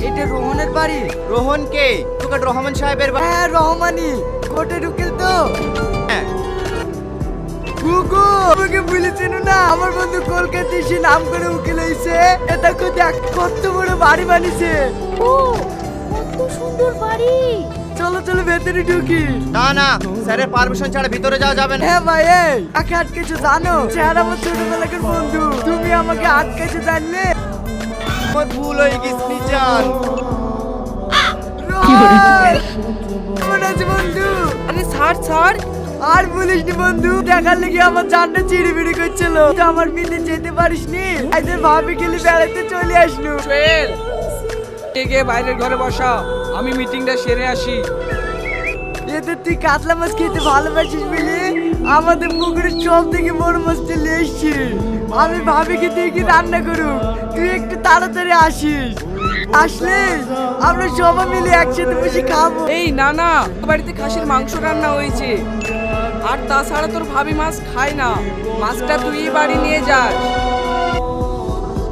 এটা রোহনের বাড়ি। রোহন কে? তোকে রহমান সাহেবের বাড়ি। হ্যাঁ রহমানি, কোর্টের উকিল তো। হ্যাঁ। গুগু আমাকে বলেছেন না, আমার বন্ধু কলকাতায় এসে নাম করে উকিল হয়েছে। এটা দেখ কত বড় বাড়ি বানিয়েছে। ও কত সুন্দর বাড়ি। চলো চলো ভেতরে ঢুকি। না না, স্যারের পারমিশন ছাড়া ভিতরে যাওয়া যাবে না। হ্যাঁ ভাই, এই আগে আটকেছো জানো? স্যার আমার ছোটবেলাকার বন্ধু, তুমি আমাকে আটকেছো জানলে? আমার ভুল হয়ে গেছে নিজান। রোহন, কেমন আছো বন্ধু? আরে ছাড় ছাড়। আর বলিস নি বন্ধু, দেখার লেগে আমার জানটা চিড়িবিড়ি করছিল। তো আমার বিলে যেতে পারিস নি, আইদের ভাবি গেলি বেড়াতে চলে আসলো। সোহেল গিয়ে বাইরের ঘরে বসা, আমি মিটিংটা সেরে আসি। এতে তুই কাতলা মাছ খেতে ভালোবাসিস বলে আমাদের পুকুরের সব থেকে বড় মাছটা নিয়ে এসছি। আমি ভাবিকে দেখি রান্না করুক, তুই একটু তাড়াতাড়ি আসিস। আসলে আমরা সবাই মিলে একসাথে বসে খাবো। এই না না, বাড়িতে খাসির মাংস রান্না হয়েছে। আর তাছাড়া তোর ভাবি মাছ খায় না, মাছটা তুই বাড়ি নিয়ে যাস।